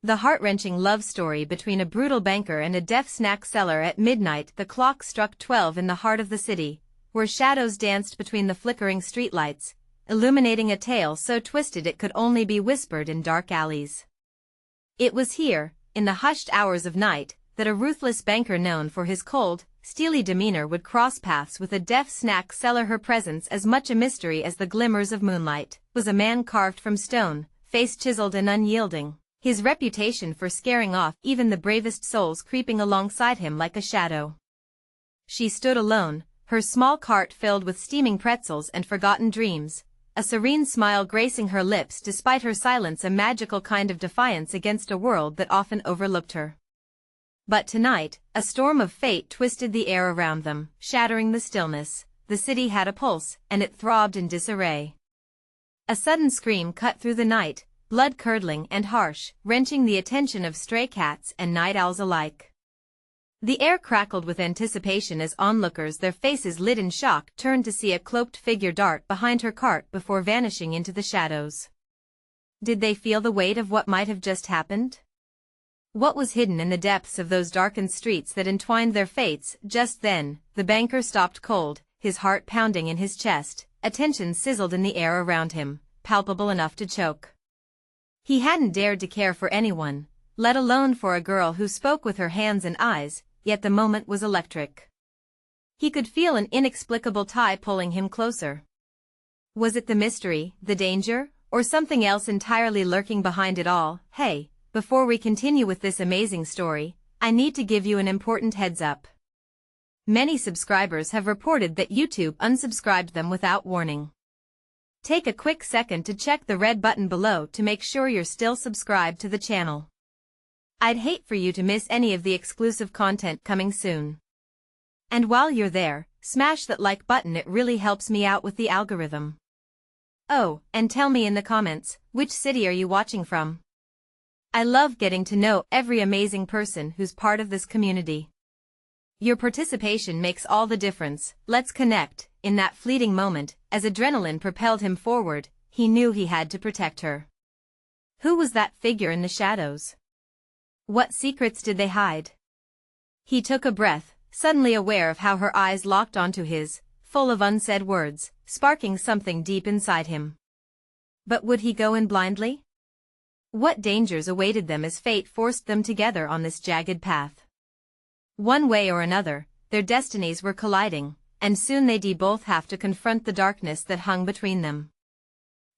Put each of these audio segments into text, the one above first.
The heart-wrenching love story between a brutal banker and a deaf snack seller. At midnight, the clock struck 12 in the heart of the city, where shadows danced between the flickering streetlights, illuminating a tale so twisted it could only be whispered in dark alleys. It was here, in the hushed hours of night, that a ruthless banker known for his cold, steely demeanor would cross paths with a deaf snack seller. Her presence as much a mystery as the glimmers of moonlight. Was a man carved from stone, face chiseled and unyielding, his reputation for scaring off even the bravest souls creeping alongside him like a shadow. She stood alone, her small cart filled with steaming pretzels and forgotten dreams, a serene smile gracing her lips despite her silence, a magical kind of defiance against a world that often overlooked her. But tonight, a storm of fate twisted the air around them, shattering the stillness. The city had a pulse, and it throbbed in disarray. A sudden scream cut through the night, blood-curdling and harsh, wrenching the attention of stray cats and night owls alike. The air crackled with anticipation as onlookers, their faces lit in shock, turned to see a cloaked figure dart behind her cart before vanishing into the shadows. Did they feel the weight of what might have just happened? What was hidden in the depths of those darkened streets that entwined their fates? Just then, the banker stopped cold, his heart pounding in his chest, a tension sizzled in the air around him, palpable enough to choke. He hadn't dared to care for anyone, let alone for a girl who spoke with her hands and eyes, yet the moment was electric. He could feel an inexplicable tie pulling him closer. Was it the mystery, the danger, or something else entirely lurking behind it all? Hey, before we continue with this amazing story, I need to give you an important heads up. Many subscribers have reported that YouTube unsubscribed them without warning. Take a quick second to check the red button below to make sure you're still subscribed to the channel. I'd hate for you to miss any of the exclusive content coming soon. And while you're there, smash that like button, it really helps me out with the algorithm. Oh, and tell me in the comments, which city are you watching from? I love getting to know every amazing person who's part of this community. Your participation makes all the difference. Let's connect. In that fleeting moment, as adrenaline propelled him forward, he knew he had to protect her. Who was that figure in the shadows? What secrets did they hide? He took a breath, suddenly aware of how her eyes locked onto his, full of unsaid words, sparking something deep inside him. But would he go in blindly? What dangers awaited them as fate forced them together on this jagged path? One way or another, their destinies were colliding, and soon they'd both have to confront the darkness that hung between them.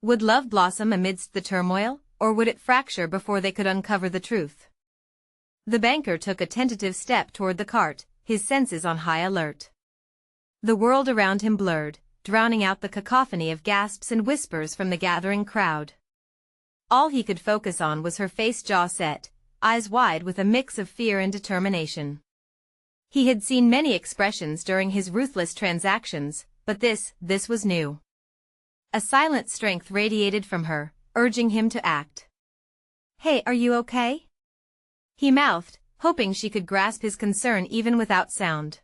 Would love blossom amidst the turmoil, or would it fracture before they could uncover the truth? The banker took a tentative step toward the cart, his senses on high alert. The world around him blurred, drowning out the cacophony of gasps and whispers from the gathering crowd. All he could focus on was her face, jaw set, eyes wide with a mix of fear and determination. He had seen many expressions during his ruthless transactions, but this was new. A silent strength radiated from her, urging him to act. "Hey, are you okay?" he mouthed, hoping she could grasp his concern even without sound.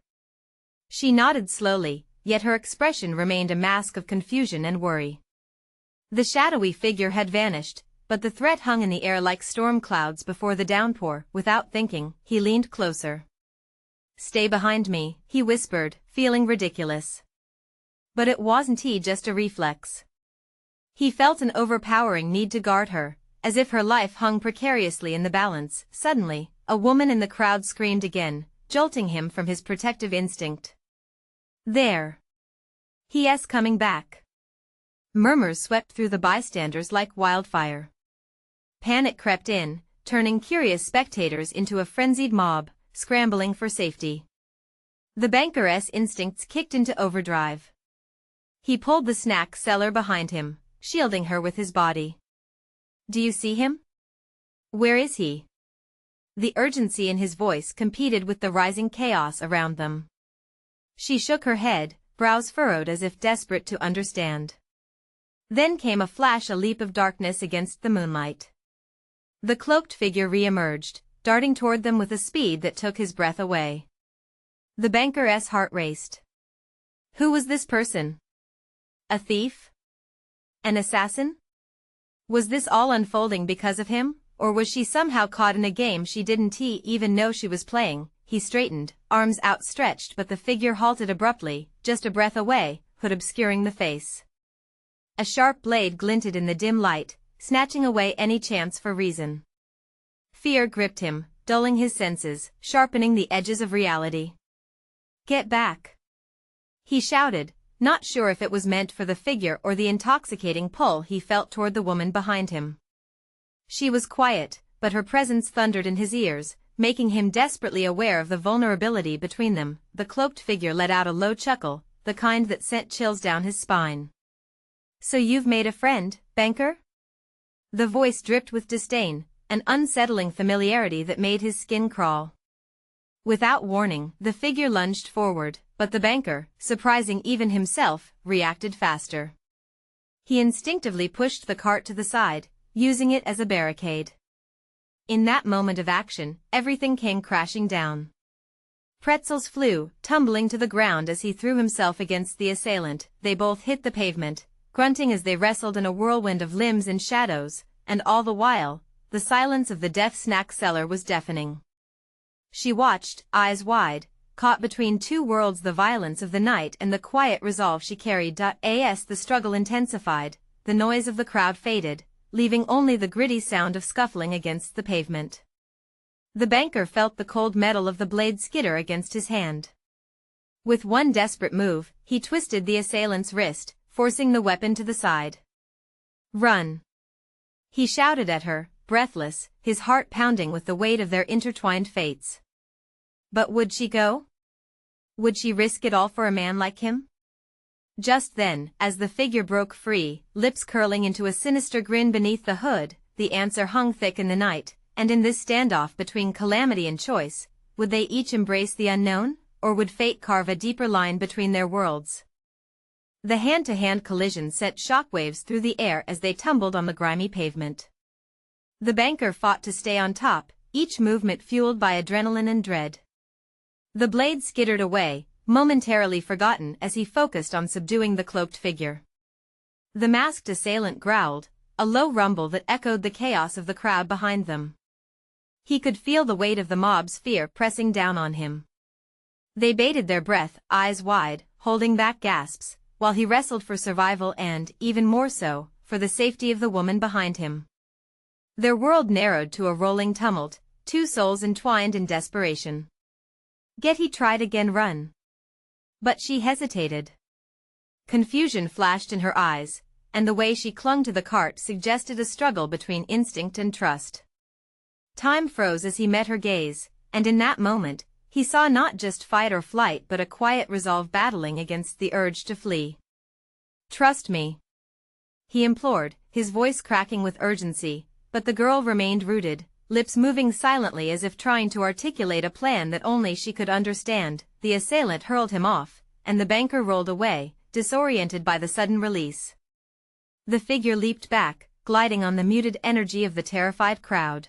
She nodded slowly, yet her expression remained a mask of confusion and worry. The shadowy figure had vanished, but the threat hung in the air like storm clouds before the downpour. Without thinking, he leaned closer. "Stay behind me," he whispered, feeling ridiculous. But it wasn't just a reflex. He felt an overpowering need to guard her, as if her life hung precariously in the balance. Suddenly, a woman in the crowd screamed again, jolting him from his protective instinct. "There! He's coming back!" Murmurs swept through the bystanders like wildfire. Panic crept in, turning curious spectators into a frenzied mob, scrambling for safety. The banker's instincts kicked into overdrive. He pulled the snack seller behind him, shielding her with his body. "Do you see him? Where is he?" The urgency in his voice competed with the rising chaos around them. She shook her head, brows furrowed as if desperate to understand. Then came a flash, a leap of darkness against the moonlight. The cloaked figure re-emerged, darting toward them with a speed that took his breath away. The banker's heart raced. Who was this person? A thief? An assassin? Was this all unfolding because of him, Or was she somehow caught in a game she didn't even know she was playing? He straightened, arms outstretched, but the figure halted abruptly, just a breath away, hood obscuring the face. A sharp blade glinted in the dim light, snatching away any chance for reason. Fear gripped him, dulling his senses, sharpening the edges of reality. "Get back!" he shouted, not sure if it was meant for the figure or the intoxicating pull he felt toward the woman behind him. She was quiet, but her presence thundered in his ears, making him desperately aware of the vulnerability between them. The cloaked figure let out a low chuckle, the kind that sent chills down his spine. "So you've made a friend, banker?" The voice dripped with disdain, an unsettling familiarity that made his skin crawl. Without warning, the figure lunged forward, but the banker, surprising even himself, reacted faster. He instinctively pushed the cart to the side, using it as a barricade. In that moment of action, everything came crashing down. Pretzels flew, tumbling to the ground as he threw himself against the assailant. They both hit the pavement, grunting as they wrestled in a whirlwind of limbs and shadows, and all the while, the silence of the deaf snack seller was deafening. She watched, eyes wide, caught between two worlds, the violence of the night and the quiet resolve she carried. As the struggle intensified, the noise of the crowd faded, leaving only the gritty sound of scuffling against the pavement. The banker felt the cold metal of the blade skitter against his hand. With one desperate move, he twisted the assailant's wrist, forcing the weapon to the side. "Run!" he shouted at her, breathless, his heart pounding with the weight of their intertwined fates. But would she go? Would she risk it all for a man like him? Just then, as the figure broke free, lips curling into a sinister grin beneath the hood, the answer hung thick in the night, and in this standoff between calamity and choice, would they each embrace the unknown, or would fate carve a deeper line between their worlds? The hand-to-hand collision sent shockwaves through the air as they tumbled on the grimy pavement. The banker fought to stay on top, each movement fueled by adrenaline and dread. The blade skittered away, momentarily forgotten as he focused on subduing the cloaked figure. The masked assailant growled, a low rumble that echoed the chaos of the crowd behind them. He could feel the weight of the mob's fear pressing down on him. They bated their breath, eyes wide, holding back gasps, while he wrestled for survival and, even more so, for the safety of the woman behind him. Their world narrowed to a rolling tumult, two souls entwined in desperation. He tried again, run. But she hesitated. Confusion flashed in her eyes, and the way she clung to the cart suggested a struggle between instinct and trust. Time froze as he met her gaze, and in that moment, he saw not just fight or flight but a quiet resolve battling against the urge to flee. "Trust me," he implored, his voice cracking with urgency, but the girl remained rooted, lips moving silently as if trying to articulate a plan that only she could understand. The assailant hurled him off, and the banker rolled away, disoriented by the sudden release. The figure leaped back, gliding on the muted energy of the terrified crowd.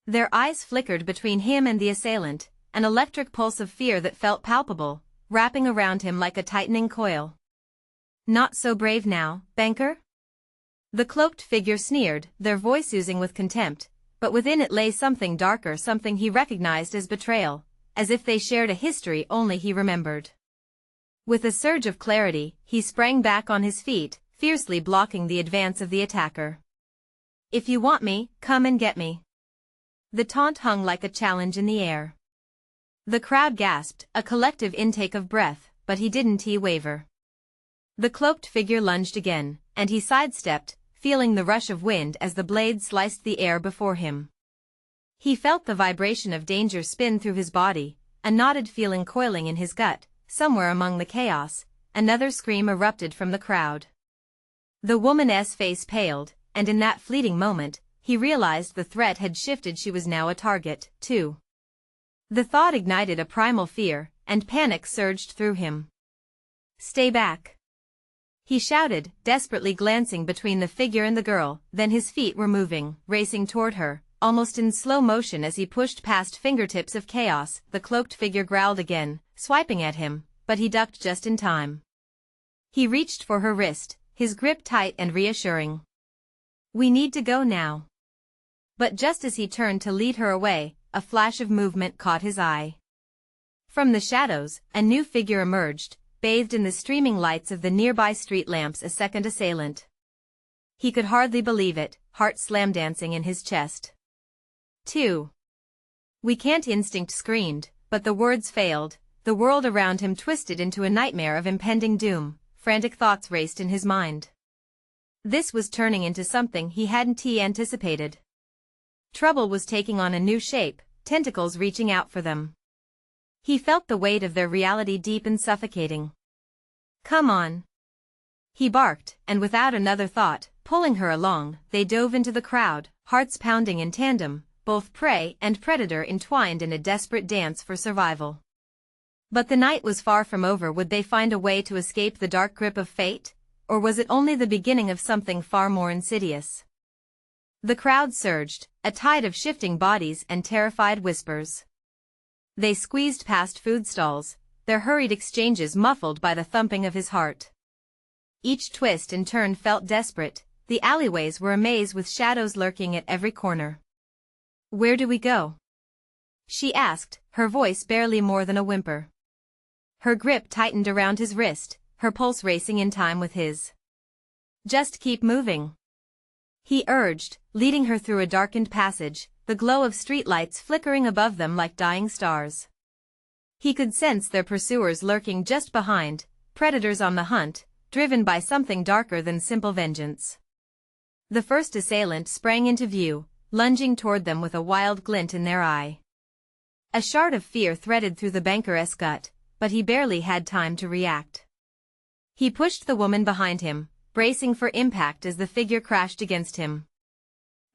Their eyes flickered between him and the assailant, an electric pulse of fear that felt palpable, wrapping around him like a tightening coil. "Not so brave now, banker?" The cloaked figure sneered, their voice oozing with contempt, but within it lay something darker, something he recognized as betrayal, as if they shared a history only he remembered. With a surge of clarity, he sprang back on his feet, fiercely blocking the advance of the attacker. "If you want me, come and get me." The taunt hung like a challenge in the air. The crowd gasped, a collective intake of breath, but he didn't waver. The cloaked figure lunged again, and he sidestepped, feeling the rush of wind as the blade sliced the air before him. He felt the vibration of danger spin through his body, a knotted feeling coiling in his gut. Somewhere among the chaos, another scream erupted from the crowd. The woman's face paled, and in that fleeting moment, he realized the threat had shifted. She was now a target, too. The thought ignited a primal fear, and panic surged through him. "Stay back!" he shouted, desperately glancing between the figure and the girl. Then his feet were moving, racing toward her, almost in slow motion as he pushed past fingertips of chaos. The cloaked figure growled again, swiping at him, but he ducked just in time. He reached for her wrist, his grip tight and reassuring. "We need to go now." But just as he turned to lead her away, a flash of movement caught his eye. From the shadows, a new figure emerged, bathed in the streaming lights of the nearby street lamps, a second assailant. He could hardly believe it, heart slam dancing in his chest. 2. "We can't," instinct screamed, but the words failed. The world around him twisted into a nightmare of impending doom. Frantic thoughts raced in his mind. This was turning into something he hadn't anticipated. Trouble was taking on a new shape, tentacles reaching out for them. He felt the weight of their reality deep and suffocating. "Come on," he barked, and without another thought, pulling her along, they dove into the crowd, hearts pounding in tandem, both prey and predator entwined in a desperate dance for survival. But the night was far from over. Would they find a way to escape the dark grip of fate? Or was it only the beginning of something far more insidious? The crowd surged, a tide of shifting bodies and terrified whispers. They squeezed past food stalls, their hurried exchanges muffled by the thumping of his heart. Each twist and turn felt desperate. The alleyways were a maze with shadows lurking at every corner. "Where do we go?" she asked, her voice barely more than a whimper. Her grip tightened around his wrist, her pulse racing in time with his. "Just keep moving," he urged, leading her through a darkened passage, the glow of streetlights flickering above them like dying stars. He could sense their pursuers lurking just behind, predators on the hunt, driven by something darker than simple vengeance. The first assailant sprang into view, lunging toward them with a wild glint in their eye. A shard of fear threaded through the banker's gut, but he barely had time to react. He pushed the woman behind him, bracing for impact as the figure crashed against him.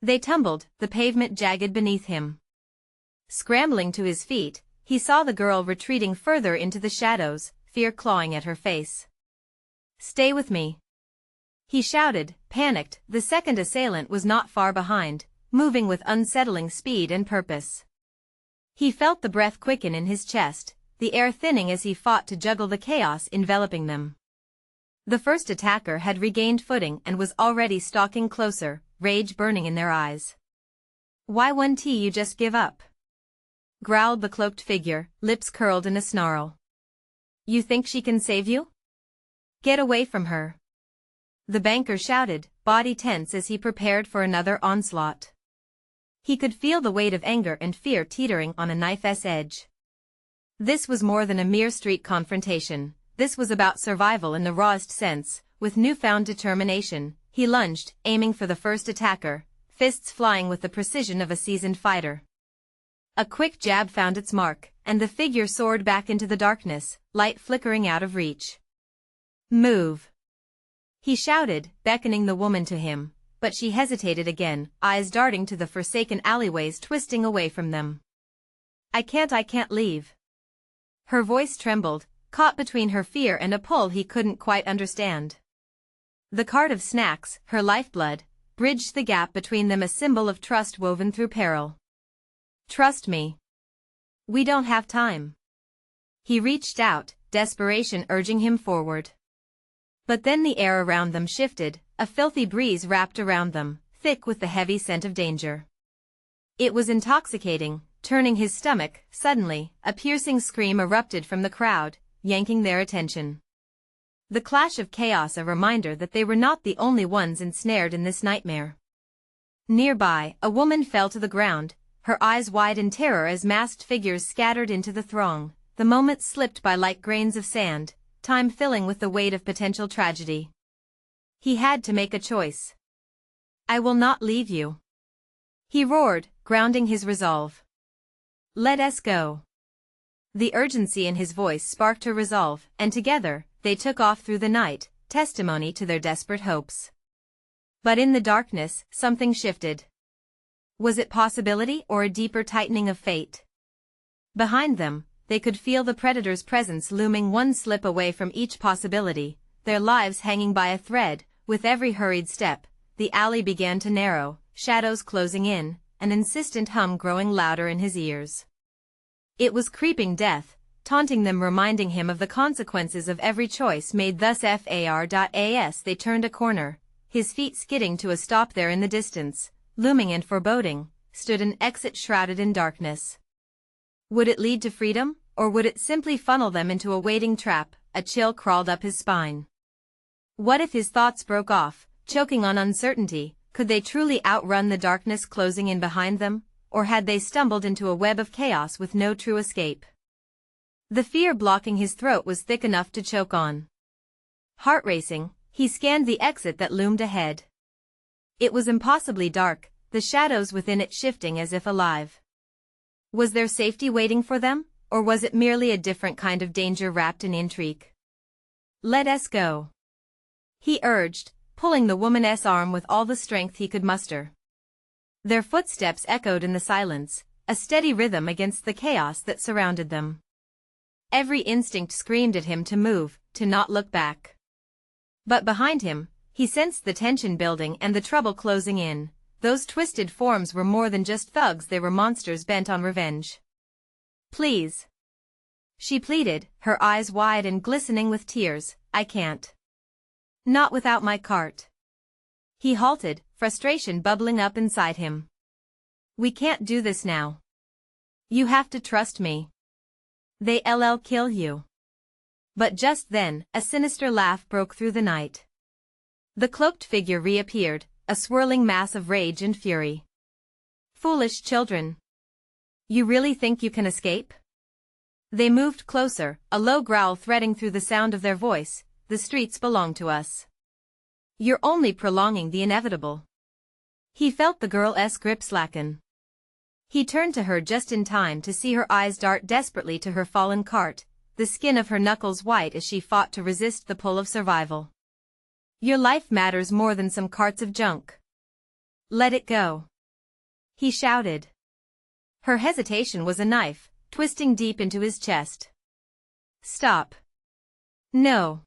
They tumbled, the pavement jagged beneath him. Scrambling to his feet, he saw the girl retreating further into the shadows, fear clawing at her face. "Stay with me," he shouted, panicked. The second assailant was not far behind, moving with unsettling speed and purpose. He felt the breath quicken in his chest, the air thinning as he fought to juggle the chaos enveloping them. The first attacker had regained footing and was already stalking closer, rage burning in their eyes. "Why won't you just give up?" growled the cloaked figure, lips curled in a snarl. "You think she can save you? Get away from her," the banker shouted, body tense as he prepared for another onslaught. He could feel the weight of anger and fear teetering on a knife's edge. This was more than a mere street confrontation. This was about survival in the rawest sense. With newfound determination, he lunged, aiming for the first attacker, fists flying with the precision of a seasoned fighter. A quick jab found its mark, and the figure soared back into the darkness, light flickering out of reach. "Move," he shouted, beckoning the woman to him, but she hesitated again, eyes darting to the forsaken alleyways twisting away from them. I can't leave." Her voice trembled, caught between her fear and a pull he couldn't quite understand. The cart of snacks, her lifeblood, bridged the gap between them, a symbol of trust woven through peril. "Trust me. We don't have time." He reached out, desperation urging him forward. But then the air around them shifted, a filthy breeze wrapped around them, thick with the heavy scent of danger. It was intoxicating, turning his stomach. Suddenly, a piercing scream erupted from the crowd, yanking their attention. The clash of chaos, a reminder that they were not the only ones ensnared in this nightmare. Nearby, a woman fell to the ground, her eyes wide in terror as masked figures scattered into the throng. The moments slipped by like grains of sand, time filling with the weight of potential tragedy. He had to make a choice. "I will not leave you," he roared, grounding his resolve. "Let us go." The urgency in his voice sparked her resolve, and together, they took off through the night, testimony to their desperate hopes. But in the darkness, something shifted. Was it possibility or a deeper tightening of fate? Behind them, they could feel the predator's presence looming, one slip away from each possibility, their lives hanging by a thread. With every hurried step, the alley began to narrow, shadows closing in, an insistent hum growing louder in his ears. It was creeping death, taunting them, reminding him of the consequences of every choice made. Thus FAR.as they turned a corner, his feet skidding to a stop there in the distance, looming and foreboding, stood an exit shrouded in darkness. Would it lead to freedom, or would it simply funnel them into a waiting trap? A chill crawled up his spine. What if his thoughts broke off, choking on uncertainty? Could they truly outrun the darkness closing in behind them, or had they stumbled into a web of chaos with no true escape? The fear blocking his throat was thick enough to choke on. Heart racing, he scanned the exit that loomed ahead. It was impossibly dark, the shadows within it shifting as if alive. Was there safety waiting for them, or was it merely a different kind of danger wrapped in intrigue? "Let us go," he urged, pulling the woman's arm with all the strength he could muster. Their footsteps echoed in the silence, a steady rhythm against the chaos that surrounded them. Every instinct screamed at him to move, to not look back. But behind him, he sensed the tension building and the trouble closing in. Those twisted forms were more than just thugs, they were monsters bent on revenge. "Please," she pleaded, her eyes wide and glistening with tears, "I can't. Not without my cart." He halted, frustration bubbling up inside him. "We can't do this now. You have to trust me. They'll kill you." But just then, a sinister laugh broke through the night. The cloaked figure reappeared, a swirling mass of rage and fury. "Foolish children. You really think you can escape?" They moved closer, a low growl threading through the sound of their voice. "The streets belong to us. You're only prolonging the inevitable." He felt the girl's grip slacken. He turned to her just in time to see her eyes dart desperately to her fallen cart, the skin of her knuckles white as she fought to resist the pull of survival. "Your life matters more than some carts of junk. Let it go," he shouted. Her hesitation was a knife, twisting deep into his chest. "Stop. No.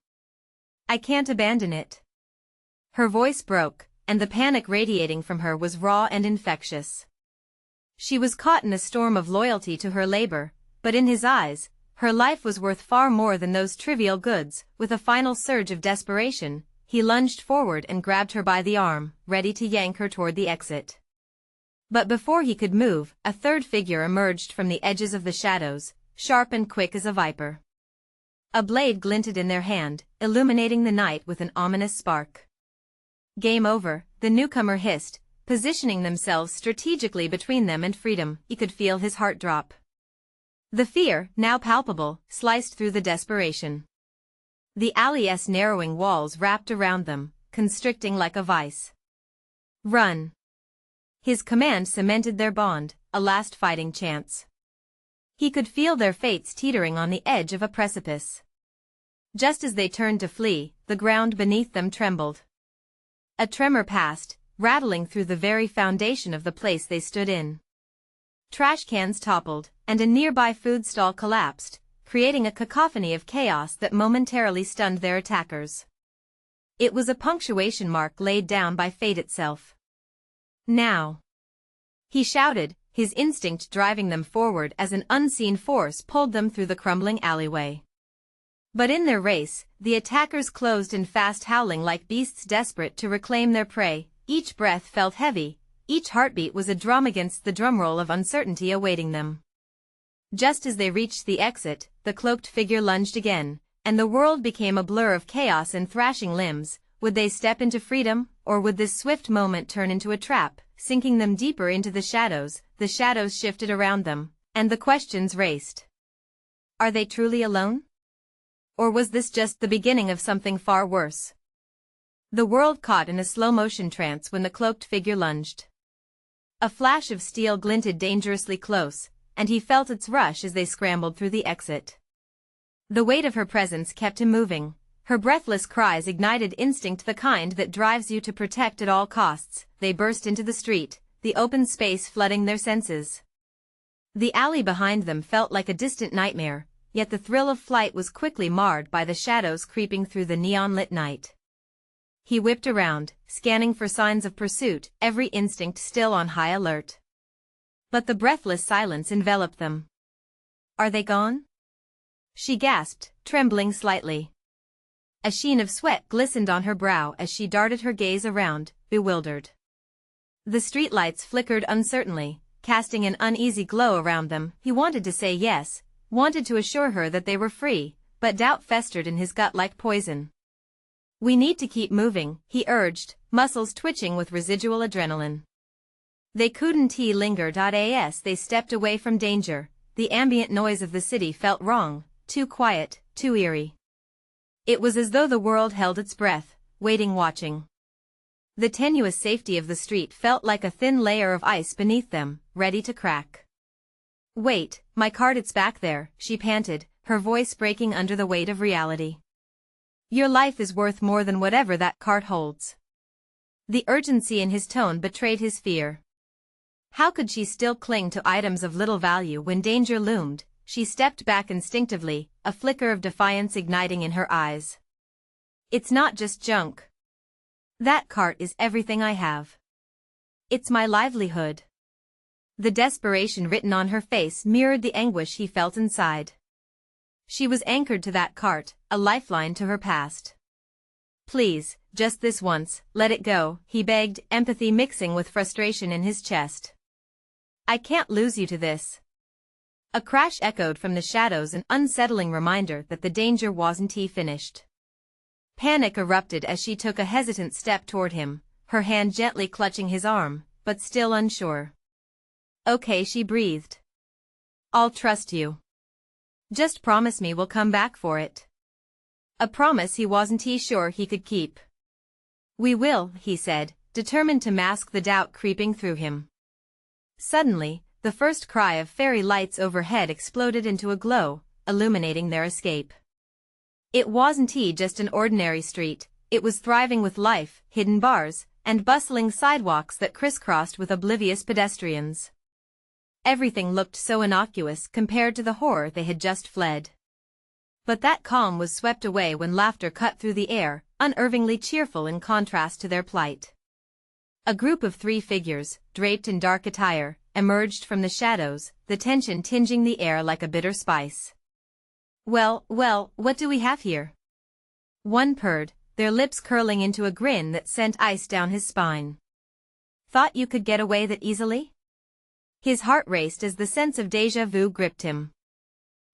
I can't abandon it." Her voice broke, and the panic radiating from her was raw and infectious. She was caught in a storm of loyalty to her labor, but in his eyes, her life was worth far more than those trivial goods. With a final surge of desperation, he lunged forward and grabbed her by the arm, ready to yank her toward the exit. But before he could move, a third figure emerged from the edges of the shadows, sharp and quick as a viper. A blade glinted in their hand, illuminating the night with an ominous spark. "Game over," the newcomer hissed, positioning themselves strategically between them and freedom. He could feel his heart drop. The fear, now palpable, sliced through the desperation. The alley's narrowing walls wrapped around them, constricting like a vice. "Run." His command cemented their bond, a last fighting chance. He could feel their fates teetering on the edge of a precipice. Just as they turned to flee, the ground beneath them trembled. A tremor passed, rattling through the very foundation of the place they stood in. Trash cans toppled, and a nearby food stall collapsed, creating a cacophony of chaos that momentarily stunned their attackers. It was a punctuation mark laid down by fate itself. "Now," he shouted, his instinct driving them forward as an unseen force pulled them through the crumbling alleyway. But in their race, the attackers closed in fast, howling like beasts desperate to reclaim their prey. Each breath felt heavy, each heartbeat was a drum against the drumroll of uncertainty awaiting them. Just as they reached the exit, the cloaked figure lunged again, and the world became a blur of chaos and thrashing limbs. Would they step into freedom, or would this swift moment turn into a trap, sinking them deeper into the shadows? The shadows shifted around them, and the questions raced. Are they truly alone? Or was this just the beginning of something far worse? The world caught in a slow-motion trance when the cloaked figure lunged. A flash of steel glinted dangerously close, and he felt its rush as they scrambled through the exit. The weight of her presence kept him moving. Her breathless cries ignited instinct, the kind that drives you to protect at all costs. They burst into the street, the open space flooding their senses. The alley behind them felt like a distant nightmare, yet the thrill of flight was quickly marred by the shadows creeping through the neon-lit night. He whipped around, scanning for signs of pursuit, every instinct still on high alert. But the breathless silence enveloped them. "Are they gone?" she gasped, trembling slightly. A sheen of sweat glistened on her brow as she darted her gaze around, bewildered. The streetlights flickered uncertainly, casting an uneasy glow around them. He wanted to say yes, wanted to assure her that they were free, but doubt festered in his gut like poison. "We need to keep moving," he urged, muscles twitching with residual adrenaline. They couldn't linger. As they stepped away from danger, the ambient noise of the city felt wrong, too quiet, too eerie. It was as though the world held its breath, waiting, watching. The tenuous safety of the street felt like a thin layer of ice beneath them, ready to crack. "Wait, my cart, it's back there," she panted, her voice breaking under the weight of reality. "Your life is worth more than whatever that cart holds." The urgency in his tone betrayed his fear. How could she still cling to items of little value when danger loomed? She stepped back instinctively, a flicker of defiance igniting in her eyes. "It's not just junk. That cart is everything I have. It's my livelihood." The desperation written on her face mirrored the anguish he felt inside. She was anchored to that cart, a lifeline to her past. "Please, just this once, let it go," he begged, empathy mixing with frustration in his chest. "I can't lose you to this." A crash echoed from the shadows, an unsettling reminder that the danger wasn't finished. Panic erupted as she took a hesitant step toward him, her hand gently clutching his arm, but still unsure. "Okay," she breathed. "I'll trust you. Just promise me we'll come back for it." A promise he wasn't sure he could keep. "We will," he said, determined to mask the doubt creeping through him. Suddenly, the first cry of fairy lights overhead exploded into a glow, illuminating their escape. It wasn't just an ordinary street, it was thriving with life, hidden bars, and bustling sidewalks that crisscrossed with oblivious pedestrians. Everything looked so innocuous compared to the horror they had just fled. But that calm was swept away when laughter cut through the air, unnervingly cheerful in contrast to their plight. A group of 3 figures, draped in dark attire, emerged from the shadows, the tension tinging the air like a bitter spice. Well, what do we have here?" one purred, their lips curling into a grin that sent ice down his spine. "Thought you could get away that easily?" His heart raced as the sense of déjà vu gripped him.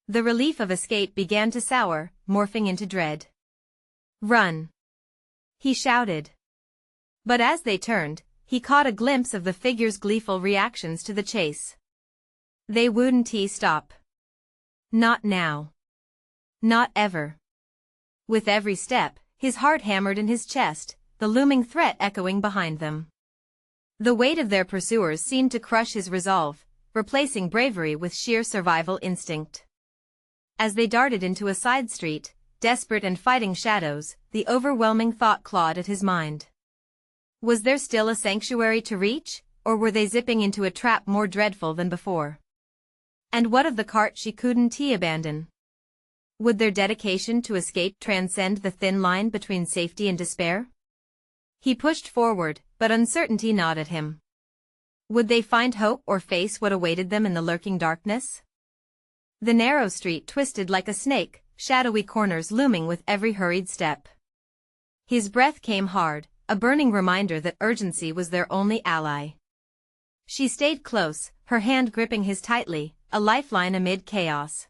The relief of escape began to sour, morphing into dread. "Run!" he shouted. But as they turned, he caught a glimpse of the figures' gleeful reactions to the chase. They wouldn't stop. Not now. Not ever. With every step, his heart hammered in his chest, the looming threat echoing behind them. The weight of their pursuers seemed to crush his resolve, replacing bravery with sheer survival instinct. As they darted into a side street, desperate and fighting shadows, the overwhelming thought clawed at his mind. Was there still a sanctuary to reach, or were they zipping into a trap more dreadful than before? And what of the cart she couldn't abandon? Would their dedication to escape transcend the thin line between safety and despair? He pushed forward, but uncertainty gnawed at him. Would they find hope or face what awaited them in the lurking darkness? The narrow street twisted like a snake, shadowy corners looming with every hurried step. His breath came hard, a burning reminder that urgency was their only ally. She stayed close, her hand gripping his tightly, a lifeline amid chaos.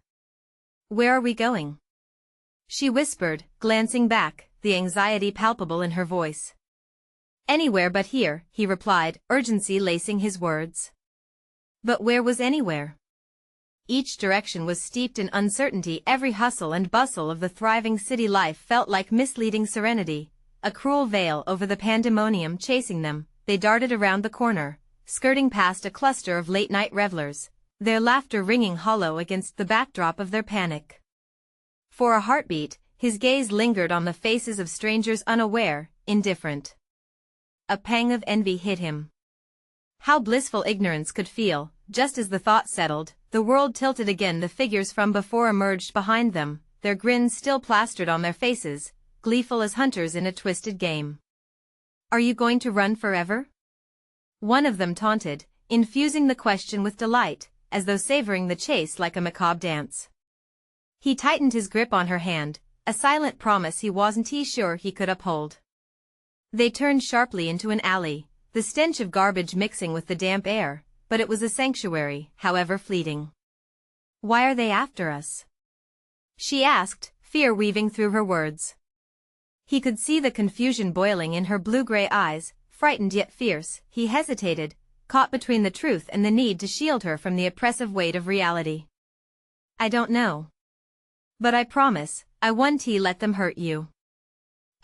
"Where are we going?" she whispered, glancing back, the anxiety palpable in her voice. "Anywhere but here," he replied, urgency lacing his words. But where was anywhere? Each direction was steeped in uncertainty. Every hustle and bustle of the thriving city life felt like misleading serenity, a cruel veil over the pandemonium chasing them. They darted around the corner, skirting past a cluster of late-night revelers, their laughter ringing hollow against the backdrop of their panic. For a heartbeat, his gaze lingered on the faces of strangers, unaware, indifferent. A pang of envy hit him. How blissful ignorance could feel. Just as the thought settled, the world tilted again. The figures from before emerged behind them, their grins still plastered on their faces, gleeful as hunters in a twisted game. "Are you going to run forever?" one of them taunted, infusing the question with delight, as though savoring the chase like a macabre dance. He tightened his grip on her hand, a silent promise he wasn't sure he could uphold. They turned sharply into an alley, the stench of garbage mixing with the damp air, but it was a sanctuary, however fleeting. "Why are they after us?" she asked, fear weaving through her words. He could see the confusion boiling in her blue-gray eyes, frightened yet fierce. He hesitated, caught between the truth and the need to shield her from the oppressive weight of reality. "I don't know. But I promise, I won't let them hurt you."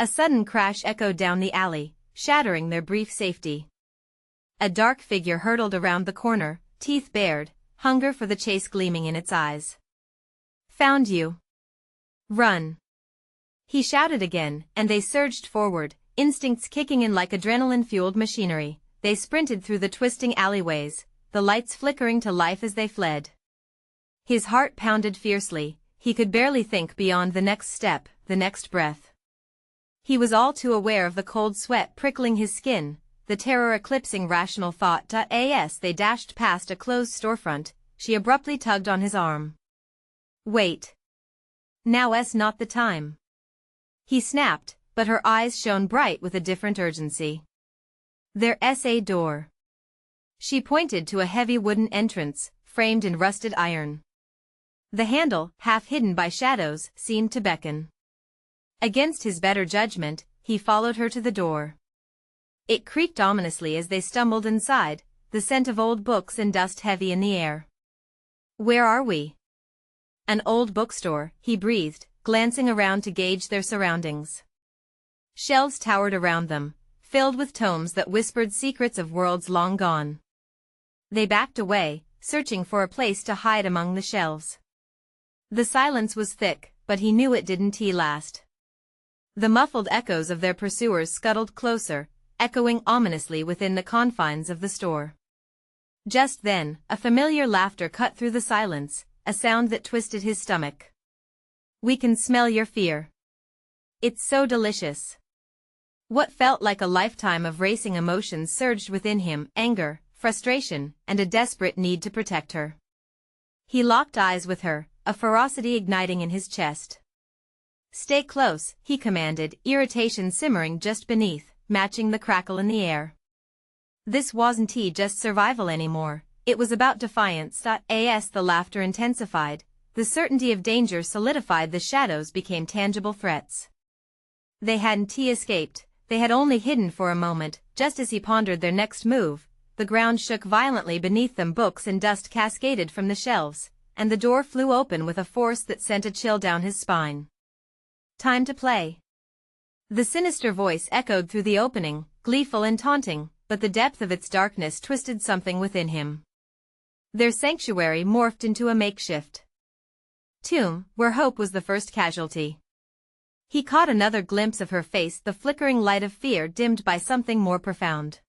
A sudden crash echoed down the alley, shattering their brief safety. A dark figure hurtled around the corner, teeth bared, hunger for the chase gleaming in its eyes. "Found you. Run!" he shouted again, and they surged forward, instincts kicking in like adrenaline-fueled machinery. They sprinted through the twisting alleyways, the lights flickering to life as they fled. His heart pounded fiercely, he could barely think beyond the next step, the next breath. He was all too aware of the cold sweat prickling his skin, the terror eclipsing rational thought. As they dashed past a closed storefront, she abruptly tugged on his arm. "Wait. Now's not the time." He snapped, but her eyes shone bright with a different urgency. "There's a door." She pointed to a heavy wooden entrance, framed in rusted iron. The handle, half hidden by shadows, seemed to beckon. Against his better judgment, he followed her to the door. It creaked ominously as they stumbled inside, the scent of old books and dust heavy in the air. "Where are we?" "An old bookstore," he breathed, glancing around to gauge their surroundings. Shelves towered around them, filled with tomes that whispered secrets of worlds long gone. They backed away, searching for a place to hide among the shelves. The silence was thick, but he knew it didn't last. The muffled echoes of their pursuers scuttled closer, echoing ominously within the confines of the store. Just then, a familiar laughter cut through the silence, a sound that twisted his stomach. "We can smell your fear. It's so delicious." What felt like a lifetime of racing emotions surged within him, anger, frustration, and a desperate need to protect her. He locked eyes with her, a ferocity igniting in his chest. "Stay close," he commanded, irritation simmering just beneath, matching the crackle in the air. This wasn't just survival anymore, it was about defiance. As the laughter intensified, the certainty of danger solidified, the shadows became tangible threats. They hadn't escaped, they had only hidden for a moment. Just as he pondered their next move, the ground shook violently beneath them, books and dust cascaded from the shelves, and the door flew open with a force that sent a chill down his spine. "Time to play." The sinister voice echoed through the opening, gleeful and taunting, but the depth of its darkness twisted something within him. Their sanctuary morphed into a makeshift tomb, where hope was the first casualty. He caught another glimpse of her face, the flickering light of fear dimmed by something more profound.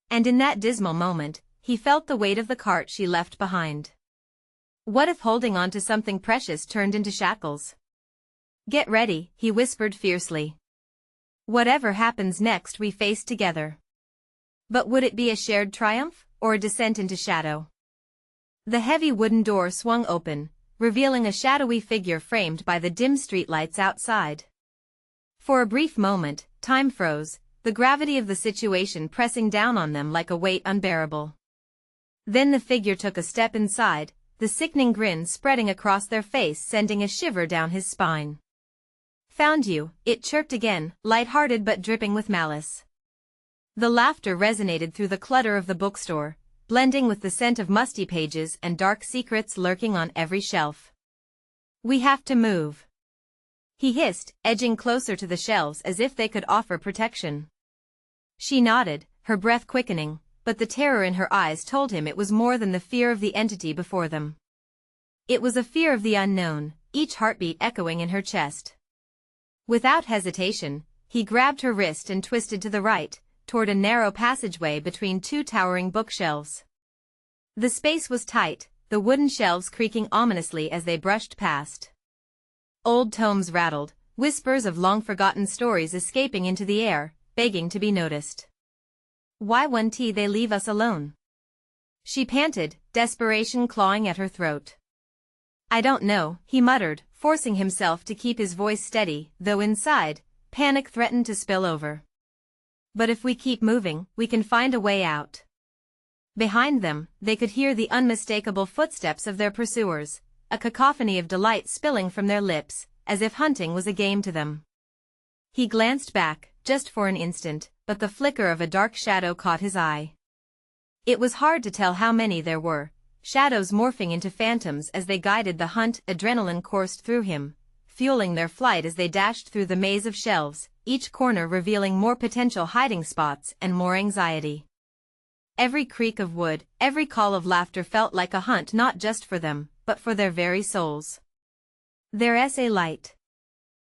And in that dismal moment, he felt the weight of the cart she left behind. What if holding on to something precious turned into shackles? "Get ready," he whispered fiercely. "Whatever happens next, we face together." But would it be a shared triumph, or a descent into shadow? The heavy wooden door swung open, revealing a shadowy figure framed by the dim streetlights outside. For a brief moment, time froze, the gravity of the situation pressing down on them like a weight unbearable. Then the figure took a step inside, the sickening grin spreading across their face, sending a shiver down his spine. "Found you," it chirped again, light-hearted but dripping with malice. The laughter resonated through the clutter of the bookstore, blending with the scent of musty pages and dark secrets lurking on every shelf. "We have to move," he hissed, edging closer to the shelves as if they could offer protection. She nodded, her breath quickening, but the terror in her eyes told him it was more than the fear of the entity before them. It was a fear of the unknown, each heartbeat echoing in her chest. Without hesitation, he grabbed her wrist and twisted to the right, toward a narrow passageway between two towering bookshelves. The space was tight, the wooden shelves creaking ominously as they brushed past. Old tomes rattled, whispers of long-forgotten stories escaping into the air, begging to be noticed. "Why won't they leave us alone?" she panted, desperation clawing at her throat. "I don't know," he muttered, forcing himself to keep his voice steady, though inside, panic threatened to spill over. But if we keep moving, we can find a way out. Behind them, they could hear the unmistakable footsteps of their pursuers, a cacophony of delight spilling from their lips, as if hunting was a game to them. He glanced back, just for an instant, but the flicker of a dark shadow caught his eye. It was hard to tell how many there were, shadows morphing into phantoms as they guided the hunt. Adrenaline coursed through him, fueling their flight as they dashed through the maze of shelves, each corner revealing more potential hiding spots and more anxiety. Every creak of wood, every call of laughter felt like a hunt not just for them, but for their very souls. "There's a light,"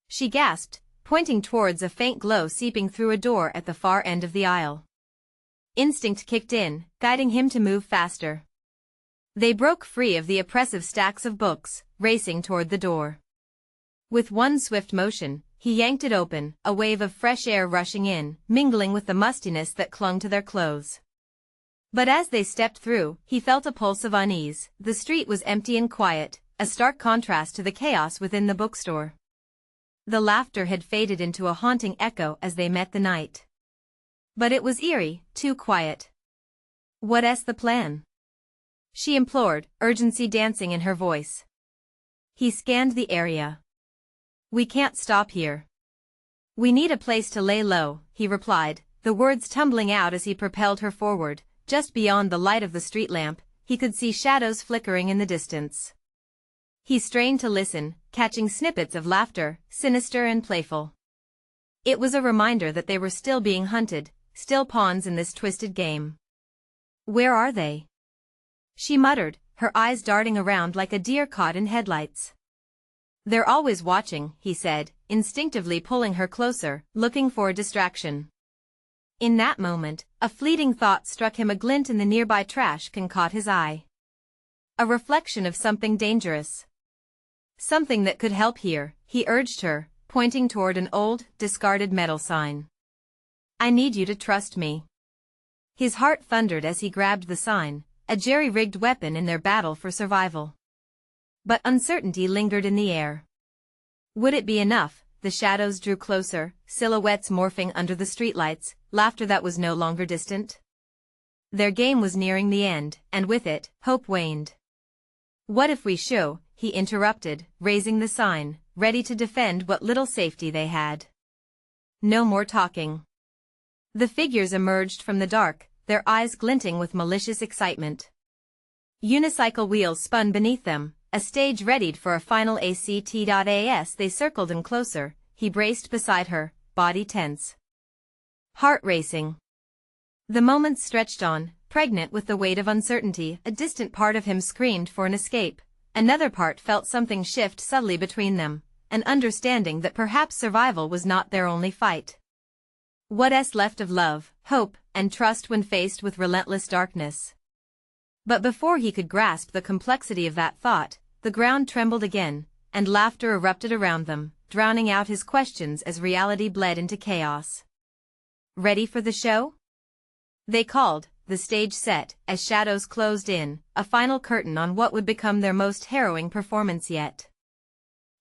she gasped, pointing towards a faint glow seeping through a door at the far end of the aisle. Instinct kicked in, guiding him to move faster. They broke free of the oppressive stacks of books, racing toward the door. With one swift motion, he yanked it open, a wave of fresh air rushing in, mingling with the mustiness that clung to their clothes. But as they stepped through, he felt a pulse of unease. The street was empty and quiet, a stark contrast to the chaos within the bookstore. The laughter had faded into a haunting echo as they met the night. But it was eerie, too quiet. "What's the plan?" she implored, urgency dancing in her voice. He scanned the area. "We can't stop here. We need a place to lay low," he replied, the words tumbling out as he propelled her forward. Just beyond the light of the street lamp, he could see shadows flickering in the distance. He strained to listen, catching snippets of laughter, sinister and playful. It was a reminder that they were still being hunted, still pawns in this twisted game. "Where are they?" she muttered, her eyes darting around like a deer caught in headlights. "They're always watching," he said, instinctively pulling her closer, looking for a distraction. In that moment, a fleeting thought struck him. A glint in the nearby trash can caught his eye. A reflection of something dangerous. Something that could help here, he urged her, pointing toward an old, discarded metal sign. "I need you to trust me." His heart thundered as he grabbed the sign, a jerry-rigged weapon in their battle for survival. But uncertainty lingered in the air. Would it be enough? The shadows drew closer, silhouettes morphing under the streetlights, laughter that was no longer distant. Their game was nearing the end, and with it, hope waned. "What if we show?" he interrupted, raising the sign, ready to defend what little safety they had. No more talking. The figures emerged from the dark, their eyes glinting with malicious excitement. Unicycle wheels spun beneath them, a stage readied for a final act. As they circled in closer, he braced beside her, body tense. Heart racing. The moments stretched on, pregnant with the weight of uncertainty. A distant part of him screamed for an escape. Another part felt something shift subtly between them, an understanding that perhaps survival was not their only fight. What's left of love, hope, and trust when faced with relentless darkness? But before he could grasp the complexity of that thought, the ground trembled again, and laughter erupted around them, drowning out his questions as reality bled into chaos. "Ready for the show?" they called, the stage set, as shadows closed in, a final curtain on what would become their most harrowing performance yet.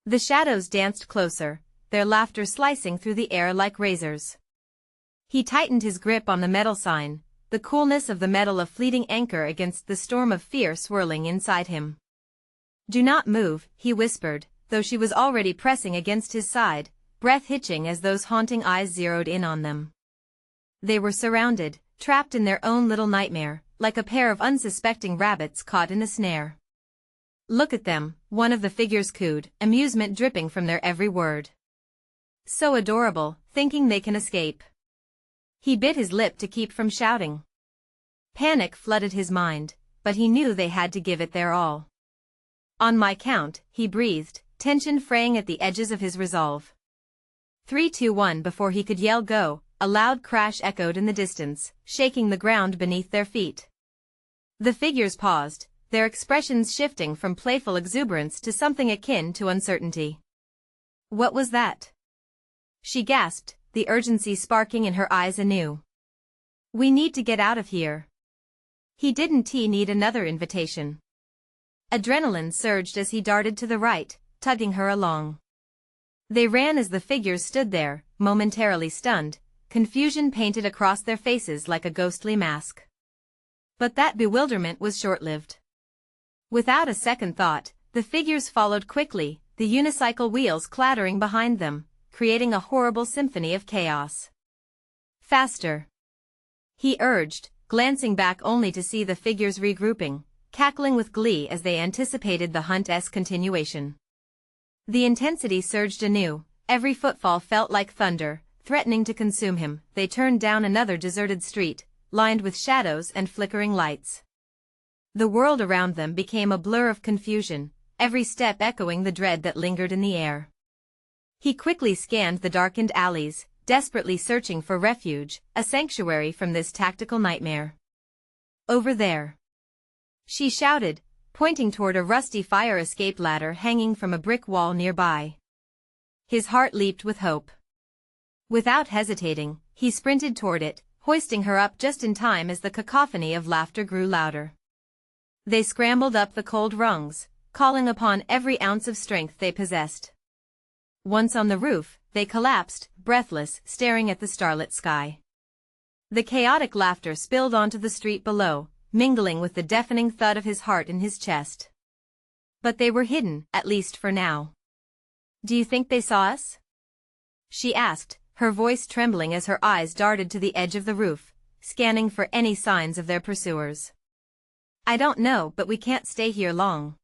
The shadows danced closer, their laughter slicing through the air like razors. He tightened his grip on the metal sign, the coolness of the metal a fleeting anchor against the storm of fear swirling inside him. "Do not move," he whispered, though she was already pressing against his side, breath hitching as those haunting eyes zeroed in on them. They were surrounded, trapped in their own little nightmare, like a pair of unsuspecting rabbits caught in a snare. "Look at them," one of the figures cooed, amusement dripping from their every word. "So adorable, thinking they can escape." He bit his lip to keep from shouting. Panic flooded his mind, but he knew they had to give it their all. "On my count," he breathed, tension fraying at the edges of his resolve. 3, 2, 1. Before he could yell go, a loud crash echoed in the distance, shaking the ground beneath their feet. The figures paused, their expressions shifting from playful exuberance to something akin to uncertainty. "What was that?" she gasped, the urgency sparking in her eyes anew. "We need to get out of here." He didn't need another invitation. Adrenaline surged as he darted to the right, tugging her along. They ran as the figures stood there, momentarily stunned, confusion painted across their faces like a ghostly mask. But that bewilderment was short-lived. Without a second thought, the figures followed quickly, the unicycle wheels clattering behind them, creating a horrible symphony of chaos. "Faster," he urged, glancing back only to see the figures regrouping, cackling with glee as they anticipated the hunt's continuation. The intensity surged anew, every footfall felt like thunder, threatening to consume him. They turned down another deserted street, lined with shadows and flickering lights. The world around them became a blur of confusion, every step echoing the dread that lingered in the air. He quickly scanned the darkened alleys, desperately searching for refuge, a sanctuary from this tactical nightmare. "Over there," she shouted, pointing toward a rusty fire escape ladder hanging from a brick wall nearby. His heart leaped with hope. Without hesitating, he sprinted toward it, hoisting her up just in time as the cacophony of laughter grew louder. They scrambled up the cold rungs, calling upon every ounce of strength they possessed. Once on the roof, they collapsed, breathless, staring at the starlit sky. The chaotic laughter spilled onto the street below, mingling with the deafening thud of his heart in his chest. But they were hidden, at least for now. "Do you think they saw us?" she asked, her voice trembling as her eyes darted to the edge of the roof, scanning for any signs of their pursuers. "I don't know, but we can't stay here long."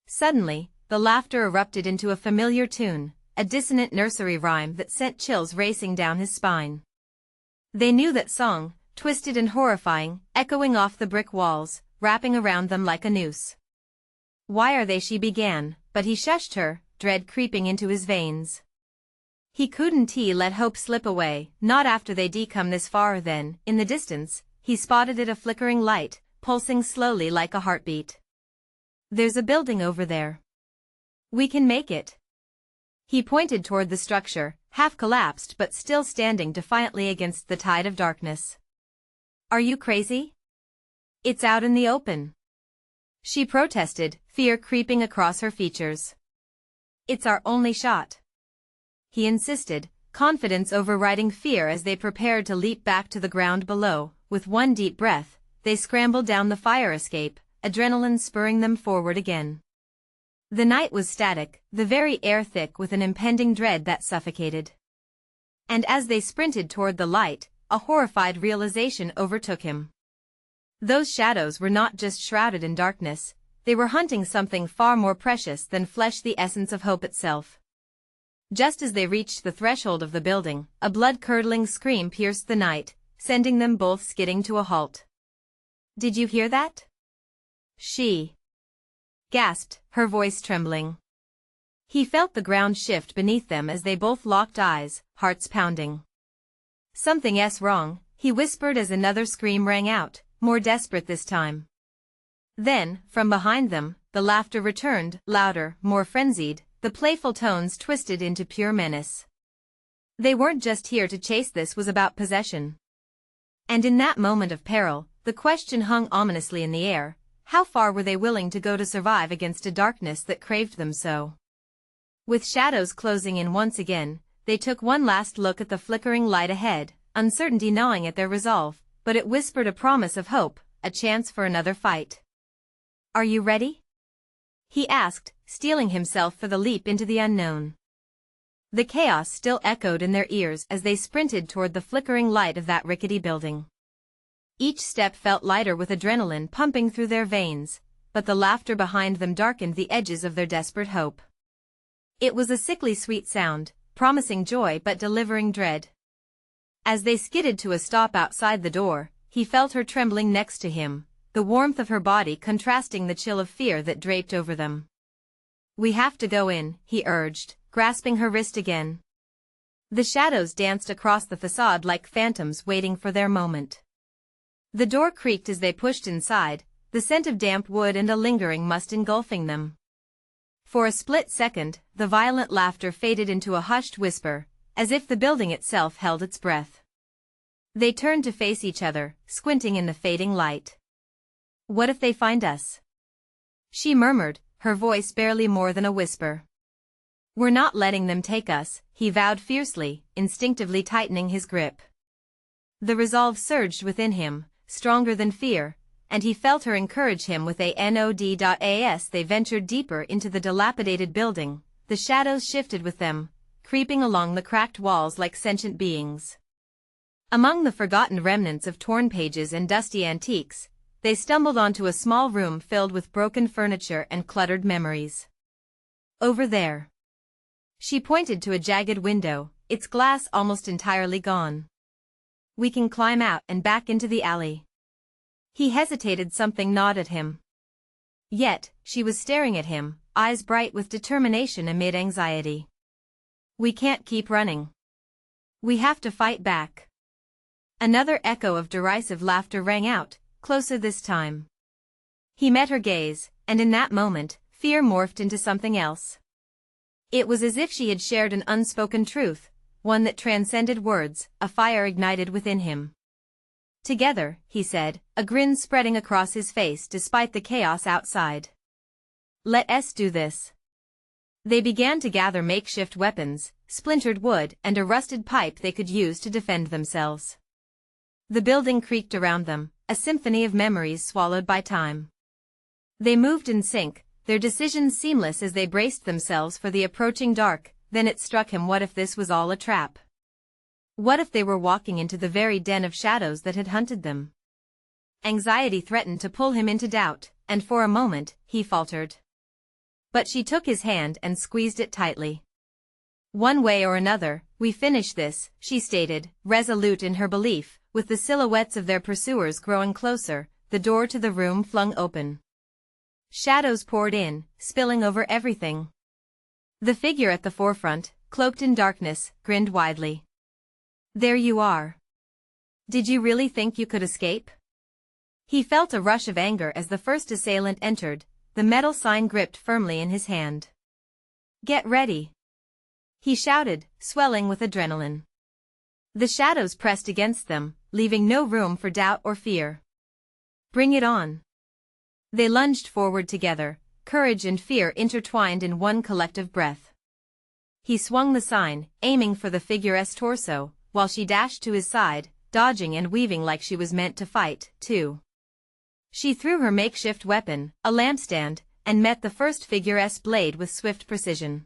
Suddenly, the laughter erupted into a familiar tune, a dissonant nursery rhyme that sent chills racing down his spine. They knew that song, twisted and horrifying, echoing off the brick walls, wrapping around them like a noose. "Why are they?" she began, but he shushed her, dread creeping into his veins. He couldn't let hope slip away, not after they'd come this far. Then, in the distance, he spotted a flickering light, pulsing slowly like a heartbeat. "There's a building over there. We can make it." He pointed toward the structure, half collapsed but still standing defiantly against the tide of darkness. "Are you crazy? It's out in the open," she protested, fear creeping across her features. "It's our only shot," he insisted, confidence overriding fear as they prepared to leap back to the ground below. With one deep breath, they scrambled down the fire escape, adrenaline spurring them forward again. The night was static, the very air thick with an impending dread that suffocated. And as they sprinted toward the light, a horrified realization overtook him. Those shadows were not just shrouded in darkness, they were hunting something far more precious than flesh, the essence of hope itself. Just as they reached the threshold of the building, a blood-curdling scream pierced the night, sending them both skidding to a halt. "Did you hear that?" she gasped, her voice trembling. He felt the ground shift beneath them as they both locked eyes, hearts pounding. "Something's wrong," he whispered as another scream rang out, more desperate this time. Then, from behind them, the laughter returned, louder, more frenzied, the playful tones twisted into pure menace. They weren't just here to chase, this was about possession. And in that moment of peril, the question hung ominously in the air: how far were they willing to go to survive against a darkness that craved them so? With shadows closing in once again, they took one last look at the flickering light ahead, uncertainty gnawing at their resolve, but it whispered a promise of hope, a chance for another fight. "Are you ready?" he asked, steeling himself for the leap into the unknown. The chaos still echoed in their ears as they sprinted toward the flickering light of that rickety building. Each step felt lighter with adrenaline pumping through their veins, but the laughter behind them darkened the edges of their desperate hope. It was a sickly sweet sound, promising joy but delivering dread. As they skidded to a stop outside the door, he felt her trembling next to him, the warmth of her body contrasting the chill of fear that draped over them. "We have to go in," he urged, grasping her wrist again. The shadows danced across the facade like phantoms waiting for their moment. The door creaked as they pushed inside, the scent of damp wood and a lingering must engulfing them. For a split second, the violent laughter faded into a hushed whisper, as if the building itself held its breath. They turned to face each other, squinting in the fading light. "What if they find us?" she murmured, her voice barely more than a whisper. We're not letting them take us, he vowed fiercely, instinctively tightening his grip. The resolve surged within him, stronger than fear, and he felt her encourage him with a nod. As they ventured deeper into the dilapidated building, the shadows shifted with them, creeping along the cracked walls like sentient beings. Among the forgotten remnants of torn pages and dusty antiques, they stumbled onto a small room filled with broken furniture and cluttered memories. Over there. She pointed to a jagged window, its glass almost entirely gone. We can climb out and back into the alley. He hesitated, something gnawed at him. Yet, she was staring at him, eyes bright with determination amid anxiety. We can't keep running. We have to fight back. Another echo of derisive laughter rang out, closer this time. He met her gaze, and in that moment, fear morphed into something else. It was as if she had shared an unspoken truth, one that transcended words, a fire ignited within him. Together, he said, a grin spreading across his face despite the chaos outside. Let us do this. They began to gather makeshift weapons, splintered wood and a rusted pipe they could use to defend themselves. The building creaked around them, a symphony of memories swallowed by time. They moved in sync, their decisions seamless as they braced themselves for the approaching dark. Then it struck him, what if this was all a trap? What if they were walking into the very den of shadows that had hunted them? Anxiety threatened to pull him into doubt, and for a moment, he faltered. But she took his hand and squeezed it tightly. One way or another, we finish this, she stated, resolute in her belief. With the silhouettes of their pursuers growing closer, the door to the room flung open. Shadows poured in, spilling over everything. The figure at the forefront, cloaked in darkness, grinned widely. There you are. Did you really think you could escape? He felt a rush of anger as the first assailant entered, the metal sign gripped firmly in his hand. Get ready! He shouted, swelling with adrenaline. The shadows pressed against them, leaving no room for doubt or fear. Bring it on! They lunged forward together, courage and fear intertwined in one collective breath. He swung the sign, aiming for the figure's torso, while she dashed to his side, dodging and weaving like she was meant to fight, too. She threw her makeshift weapon, a lampstand, and met the first figure's blade with swift precision.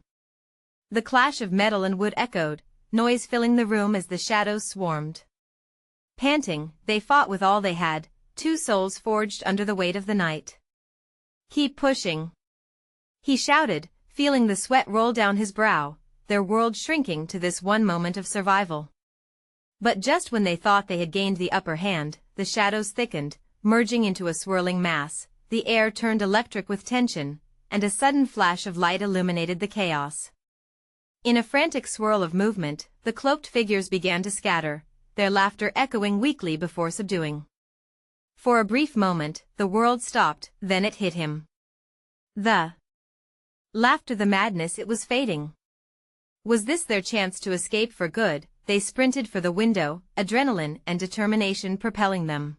The clash of metal and wood echoed, noise filling the room as the shadows swarmed. Panting, they fought with all they had, two souls forged under the weight of the night. Keep pushing! He shouted, feeling the sweat roll down his brow, their world shrinking to this one moment of survival. But just when they thought they had gained the upper hand, the shadows thickened, merging into a swirling mass, the air turned electric with tension, and a sudden flash of light illuminated the chaos. In a frantic swirl of movement, the cloaked figures began to scatter, their laughter echoing weakly before subduing. For a brief moment, the world stopped, then it hit him. The laughter, the madness, it was fading. Was this their chance to escape for good? They sprinted for the window, adrenaline and determination propelling them.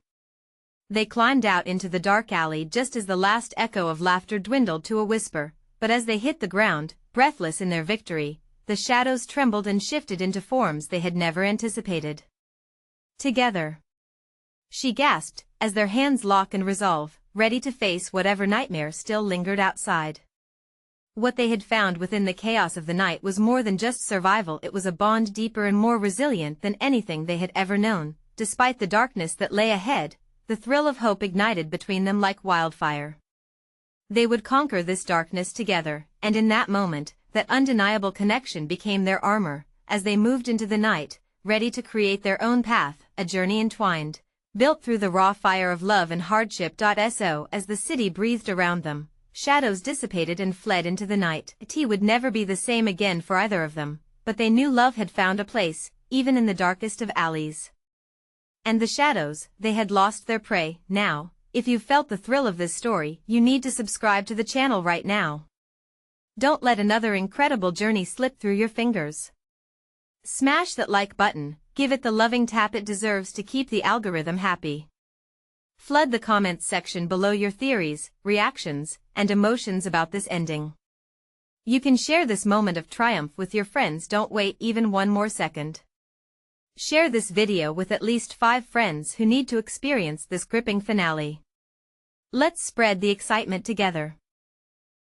They climbed out into the dark alley just as the last echo of laughter dwindled to a whisper, but as they hit the ground, breathless in their victory, the shadows trembled and shifted into forms they had never anticipated. Together. She gasped, as their hands locked in resolve, ready to face whatever nightmare still lingered outside. What they had found within the chaos of the night was more than just survival, it was a bond deeper and more resilient than anything they had ever known. Despite the darkness that lay ahead, the thrill of hope ignited between them like wildfire. They would conquer this darkness together, and in that moment, that undeniable connection became their armor, as they moved into the night, ready to create their own path, a journey entwined, built through the raw fire of love and hardship. So as the city breathed around them, shadows dissipated and fled into the night. It would never be the same again for either of them, but they knew love had found a place, even in the darkest of alleys. And the shadows, they had lost their prey. Now, if you've felt the thrill of this story, you need to subscribe to the channel right now. Don't let another incredible journey slip through your fingers. Smash that like button, give it the loving tap it deserves to keep the algorithm happy. Flood the comments section below your theories, reactions, and emotions about this ending. You can share this moment of triumph with your friends. Don't wait even one more second. Share this video with at least 5 friends who need to experience this gripping finale. Let's spread the excitement together.